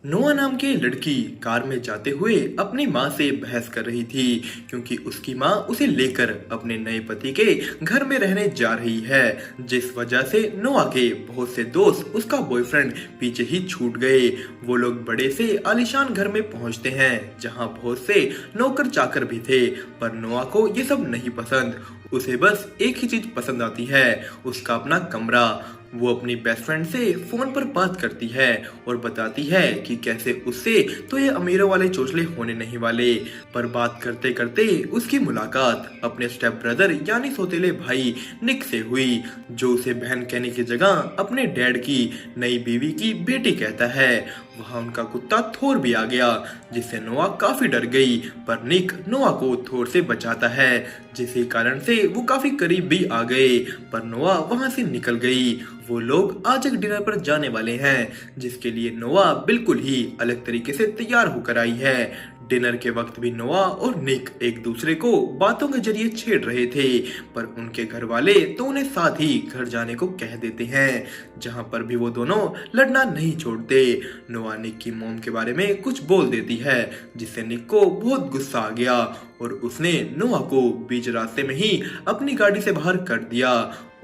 नोआ नाम की लड़की कार में जाते हुए अपनी माँ से बहस कर रही थी क्योंकि उसकी माँ उसे लेकर अपने नए पति के घर में रहने जा रही है, जिस वजह से नोआ के बहुत से दोस्त उसका बॉयफ्रेंड पीछे ही छूट गए। वो लोग बड़े से आलीशान घर में पहुंचते हैं जहां बहुत से नौकर चाकर भी थे, पर नोआ को ये सब नहीं पसंद। उसे बस एक ही चीज पसंद आती है, उसका अपना कमरा। वो अपनी बेस्ट फ्रेंड से फोन पर बात करती है और बताती है कि कैसे उससे तो ये अमीरों वाले चोचले होने नहीं वाले। पर बात करते करते उसकी मुलाकात अपने स्टेप ब्रदर यानी सौतेले भाई निक से हुई, जो उसे बहन कहने की जगह अपने डैड की नई बीवी की बेटी कहता है। वहाँ उनका कुत्ता थोर भी आ गया, जिससे नोआ काफी डर गई, पर निक नोआ को थोर से बचाता है, जिसके कारण से वो काफी करीब भी आ गए, पर नोआ वहाँ से निकल गई। वो लोग आज एक डिनर पर जाने वाले हैं, जिसके लिए नोआ बिल्कुल ही अलग तरीके से तैयार होकर आई है। डिनर के वक्त भी नोआ और निक एक दूसरे को बातों के जरिए छेड़ रहे थे, पर उनके घर वाले तो उन्हें साथ ही घर जाने को कह देते हैं, जहां पर भी वो दोनों लड़ना नहीं छोड़ते। नोआ निक की मॉम के बारे में कुछ बोल देती है, जिससे निक को बहुत गुस्सा आ गया और उसने नोआ को बीच रास्ते में ही अपनी गाड़ी से बाहर कर दिया।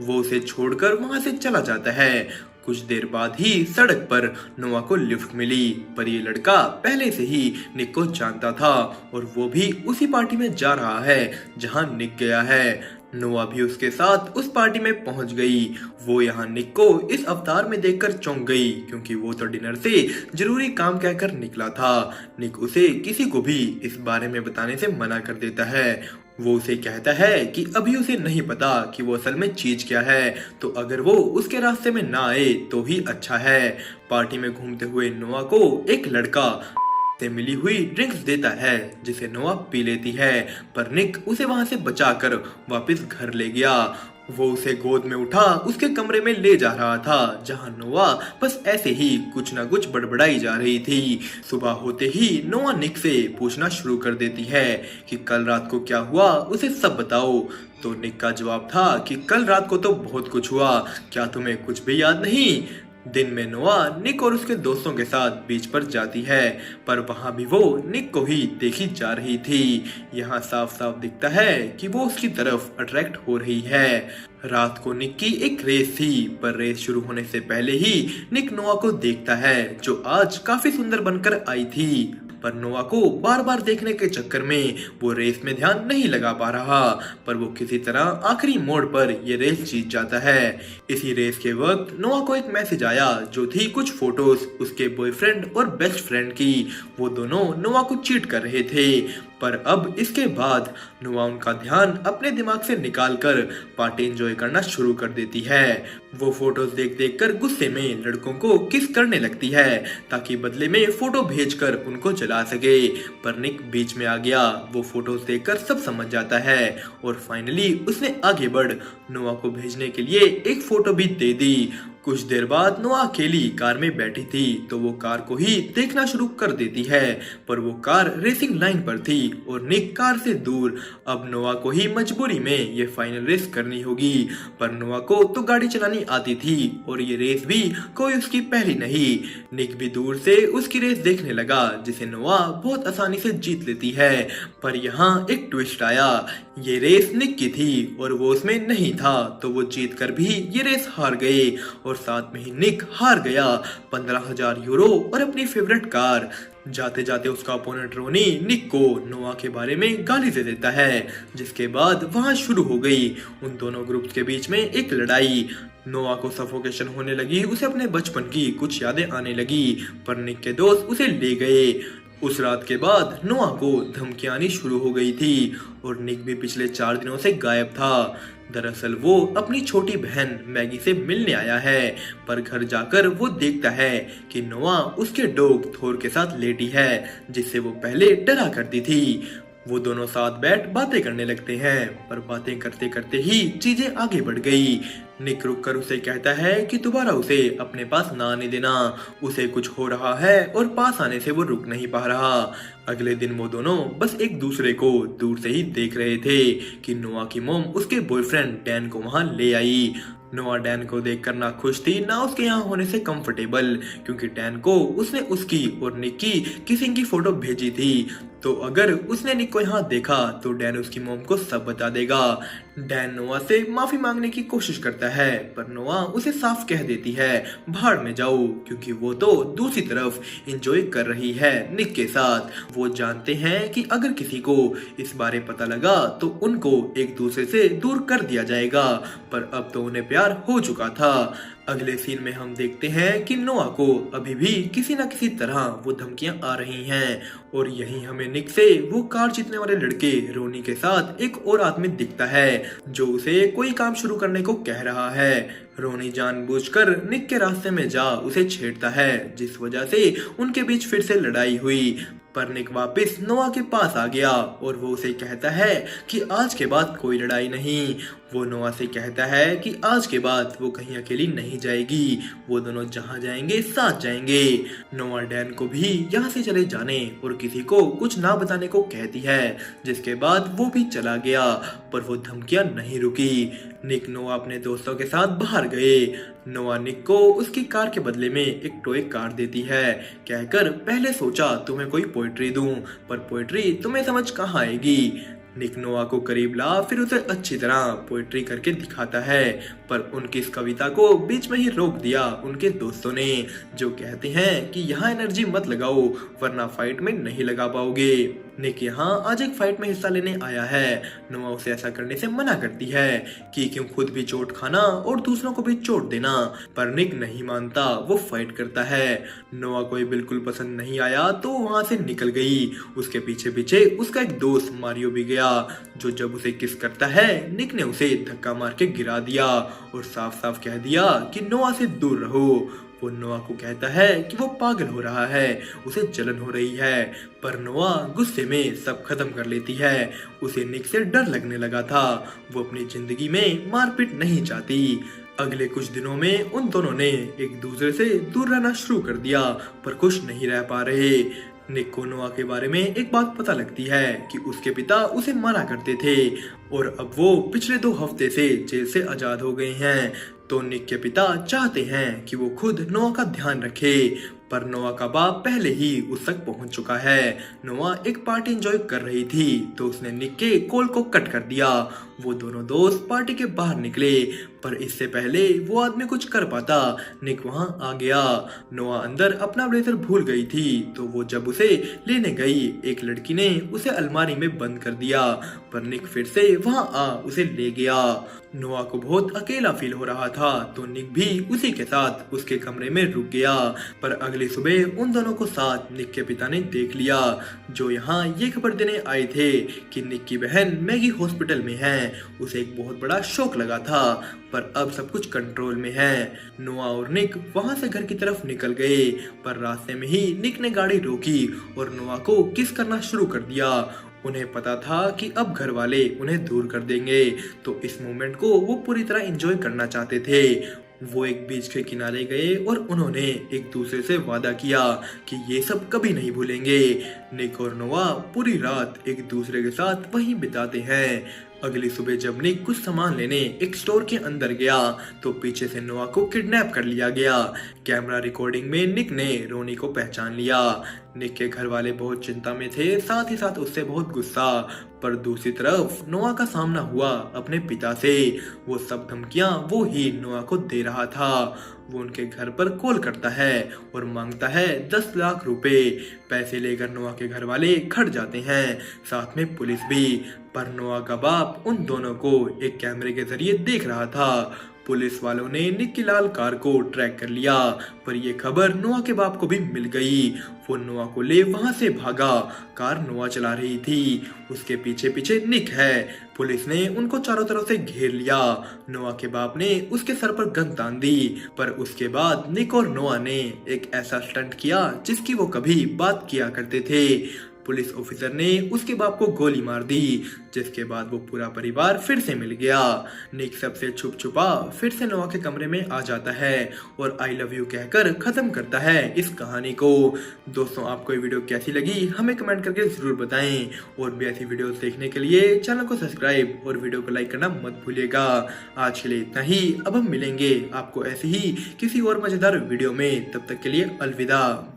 वो उसे छोड़कर वहां से चला जाता है। कुछ देर बाद ही सड़क पर नोआ को लिफ्ट मिली, पर ये लड़का पहले से ही निक को जानता था और वो भी उसी पार्टी में जा रहा है जहां निक गया है। नोआ भी उसके साथ उस पार्टी में पहुंच गई। वो यहाँ निक को इस अवतार में देखकर चौंक गई, क्योंकि वो तो डिनर से जरूरी काम कहकर निकला था। निक उसे किसी को भी इस बारे में बताने से मना कर देता है। वो उसे कहता है कि अभी उसे नहीं पता कि वो असल में चीज क्या है, तो अगर वो उसके रास्ते में ना आए तो ही अच्छा है। पार्टी में घूमते हुए नोआ को एक लड़का से मिली हुई ड्रिंक्स देता है, जिसे नोआ पी लेती है, पर निक उसे वहां से बचाकर वापस घर ले गया। वो उसे गोद में उठा उसके कमरे में ले जा रहा था, जहां नोआ बस ऐसे ही कुछ ना कुछ बड़बड़ाई जा रही थी। सुबह होते ही नोआ निक से पूछना शुरू कर देती है कि कल रात को क्या हुआ, उसे सब बताओ। तो निक का जवाब था कि कल रात को तो बहुत कुछ हुआ, क्या तुम्हें कुछ भी याद नहीं। दिन में नोआ निक और उसके दोस्तों के साथ बीच पर जाती है, पर वहां भी वो निक को ही देखी जा रही थी। यहाँ साफ साफ दिखता है कि वो उसकी तरफ अट्रैक्ट हो रही है। रात को निक की एक रेस थी, पर रेस शुरू होने से पहले ही निक नोआ को देखता है, जो आज काफी सुंदर बनकर आई थी। पर नोआ को बार बार देखने के चक्कर में वो रेस में ध्यान नहीं लगा पा रहा, पर वो किसी तरह आखिरी मोड़ पर ये रेस जीत जाता है। इसी रेस के वक्त नोआ को एक मैसेज आया, जो थी कुछ फोटोज उसके बॉयफ्रेंड और बेस्ट फ्रेंड की। वो दोनों नोआ को चीट कर रहे थे, पर अब इसके बाद नोआ उनका ध्यान अपने दिमाग से निकालकर पार्टी एंजॉय करना शुरू कर देती है। वो फोटोज देख देख कर गुस्से में लड़कों को किस करने लगती है, ताकि बदले में फोटो भेजकर उनको जला सके। पर निक बीच में आ गया। वो फोटोज देखकर सब समझ जाता है और फाइनली उसने आगे बढ़ नोआ को भेजने के लिए एक फोटो भी दे दी। कुछ देर बाद नोआ अकेली कार में बैठी थी, तो वो कार को ही देखना शुरू कर देती है, पर वो कार रेसिंग लाइन पर थी और निक कार से दूर। अब नोआ को ही मजबूरी में ये फाइनल रेस करनी होगी, पर नोआ को तो गाड़ी चलानी आती थी और ये रेस भी कोई उसकी पहली नहीं। निक भी दूर से उसकी रेस देखने लगा, जिसे नोआ बहुत आसानी से जीत लेती है। पर यहाँ एक ट्विस्ट आया। ये रेस निक की थी और वो उसमें नहीं था, तो वो जीत कर भी ये रेस हार गए और साथ में ही निक हार गया 15,000 यूरो और अपनी फेवरेट कार। जाते जाते उसका अपोनेंट रोनी निक को नोआ के बारे में गाली दे देता है, जिसके बाद वहां शुरू हो गई उन दोनों ग्रुप्स के बीच में एक लड़ाई। नोआ को सफोकेशन होने लगी, उसे अपने बचपन की कुछ यादें आने लगी, पर निक के दोस्त उसे ले गए। उस रात के बाद नोआ को धमकियां आनी शुरू हो गई थी और निक भी पिछले 4 दिनों से गायब था। दरअसल वो अपनी छोटी बहन मैगी से मिलने आया है, पर घर जाकर वो देखता है कि नोआ उसके डॉग थोर के साथ लेटी है, जिससे वो पहले डरा करती थी। वो दोनों साथ बैठ बातें करने लगते हैं, पर बातें करते करते ही चीजें आगे बढ़ गई। निक रुक कर उसे कहता है कि दोबारा उसे अपने पास ना आने देना, उसे कुछ हो रहा है और पास आने से वो रुक नहीं पा रहा। अगले दिन वो दोनों बस एक दूसरे को दूर से ही देख रहे थे कि नोआ की मॉम उसके बॉयफ्रेंड डैन को वहां ले आई। नोआ डैन को देखकर ना खुश थी ना उसके यहाँ होने से कंफर्टेबल, क्योंकि डैन को उसने उसकी और निक की किसिंग की फोटो भेजी थी। तो अगर उसने निक को यहाँ देखा तो डैन उसकी मॉम को सब बता देगा। डैन नोआ से माफी मांगने की कोशिश करता है, पर नोआ उसे साफ कह देती है भाड़ में जाओ, क्योंकि वो तो दूसरी तरफ एंजॉय कर रही है निक के साथ। वो जानते हैं कि अगर किसी को इस बारे पता लगा तो उनको एक दूसरे से दूर कर दिया जाएगा, पर अब तो उन्हें प्यार हो चुका था। अगले सीन में हम देखते हैं कि नोआ को अभी भी किसी न किसी तरह वो धमकियां आ रही हैं, और यहीं हमें निक से वो कार जीतने वाले लड़के रोनी के साथ एक और आदमी दिखता है जो उसे कोई काम शुरू करने को कह रहा है। रोनी जानबूझकर निक के रास्ते में जा उसे छेड़ता है, जिस वजह से उनके बीच फिर से लड़ाई हुई। पर निक वापस नोआ के पास आ गया और वो उसे कहता है कि आज के बाद कोई लड़ाई नहीं। वो नोआ से कहता है कि आज के बाद वो कहीं अकेली नहीं जाएगी, वो दोनों जहाँ जाएंगे साथ जाएंगे। नोआ डैन को भी यहाँ से चले जाने और किसी को कुछ ना बताने को कहती है, जिसके बाद वो भी चला गया, पर वो धमकियां नहीं रुकी। निक नोआ अपने दोस्तों के साथ बाहर गए। नोआ निक को उसकी कार के बदले में एक टॉय कार देती है, कहकर पहले सोचा तुम्हें कोई पोएट्री दूं, पर पोएट्री तुम्हें समझ कहाँ आएगी। निक नोआ को करीब ला फिर उसे अच्छी तरह पोएट्री करके दिखाता है, पर उनकी इस कविता को बीच में ही रोक दिया उनके दोस्तों ने, जो कहते हैं कि यहाँ एनर्जी मत लगाओ वरना फाइट में नहीं लगा पाओगे। निक यहाँ आज एक फाइट में हिस्सा लेने आया है। नोआ उसे ऐसा करने से मना करती है कि क्यों खुद भी चोट खाना और दूसरों को भी चोट देना, पर निक नहीं मानता, वो फाइट करता है। नोआ को ये बिल्कुल पसंद नहीं आया तो वहां से निकल गई। उसके पीछे पीछे उसका एक दोस्त मारियो भी गया, जो जब उसे किस करता है निक ने उसे धक्का मार के गिरा दिया और साफ साफ कह दिया कि नोआ से दूर रहो। वो नोआ को कहता है कि वो पागल हो रहा है, उसे जलन हो रही है, पर नोआ गुस्से में सब खत्म कर लेती है। उसे निक से डर लगने लगा था, वो अपनी जिंदगी में मारपीट नहीं चाहती। अगले कुछ दिनों में उन दोनों ने एक दूसरे से दूर रहना शुरू कर दिया, पर खुश नहीं रह पा रहे। निक को नोआ के बारे में एक बात पता लगती है कि उसके पिता उसे मारा करते थे और अब वो पिछले 2 हफ्ते से जेल से आजाद हो गए हैं। तो निक के पिता चाहते हैं कि वो खुद नोआ का ध्यान रखे, पर नोआ का बाप पहले ही उस तक पहुंच चुका है। नोआ एक पार्टी एंजॉय कर रही थी तो उसने निक के कॉल को कट कर दिया। वो दोनों दोस्त पार्टी के बाहर निकले, पर इससे पहले वो आदमी कुछ कर पाता निक वहां आ गया। नोआ अंदर अपना ब्लेजर भूल गई थी, तो वो जब उसे लेने गई एक लड़की ने उसे अलमारी में बंद कर दिया, पर निक फिर से वहां आ उसे ले गया। नोआ को बहुत अकेला फील हो रहा था तो निक भी उसी के साथ उसके कमरे में रुक गया, पर अगली सुबह उन दोनों को साथ निक के पिता ने देख लिया, जो यहाँ ये खबर देने आए थे कि निक की बहन मैगी हॉस्पिटल में है। उसे एक बहुत बड़ा शौक लगा था, पर अब सब कुछ कंट्रोल में है। नोआ और निक वहां से घर की तरफ निकल गए, पर रास्ते में ही निक ने गाड़ी रोकी और नोआ को किस करना शुरू कर दिया। उन्हें पता था कि अब घर वाले उन्हें दूर कर देंगे, तो इस मोमेंट को वो पूरी तरह एंजॉय करना चाहते थे। वो एक बीच के किनारे गए और उन्होंने एक दूसरे से वादा किया कि ये सब कभी नहीं भूलेंगे। निक और नोआ पूरी रात एक दूसरे के साथ वहीं बिताते हैं। अगली सुबह जब निक कुछ सामान लेने एक स्टोर के अंदर गया तो पीछे से नोआ को किडनैप कर लिया गया। कैमरा रिकॉर्डिंग में निक ने रोनी को पहचान लिया। निक के घर वाले बहुत चिंता में थे, साथ ही साथ उससे बहुत गुस्सा, पर दूसरी तरफ नोआ का सामना हुआ अपने पिता से। वो सब धमकियां वो ही नोआ को दे रहा था। वो उनके घर पर कॉल करता है और मांगता है 10 लाख रुपए। पैसे लेकर नोआ के घर वाले खड़ जाते हैं, साथ में पुलिस भी, पर नोआ का बाप उन दोनों को एक कैमरे के जरिए देख रहा था। पुलिस वालों ने निक की लाल कार को ट्रैक कर लिया, पर यह खबर नोआ के बाप को भी मिल गई। वो नोआ को ले वहां से भागा। कार नोआ चला रही थी, उसके पीछे पीछे निक है। पुलिस ने उनको चारों तरफ से घेर लिया। नोआ के बाप ने उसके सर पर गन तान दी, पर उसके बाद निक और नोआ ने एक ऐसा स्टंट किया जिसकी वो कभी बात किया करते थे। पुलिस ऑफिसर ने उसके बाप को गोली मार दी, जिसके बाद वो पूरा परिवार फिर से मिल गया। निक सबसे छुप छुपा फिर से नोआ के कमरे में आ जाता है और आई लव यू कहकर खत्म करता है इस कहानी को। दोस्तों, आपको ये वीडियो कैसी लगी हमें कमेंट करके जरूर बताएं और भी ऐसी वीडियोस देखने के लिए चैनल को सब्सक्राइब और वीडियो को लाइक करना मत भूलिएगा। आज के लिए इतना ही, अब हम मिलेंगे आपको ऐसे ही किसी और मजेदार वीडियो में। तब तक के लिए अलविदा।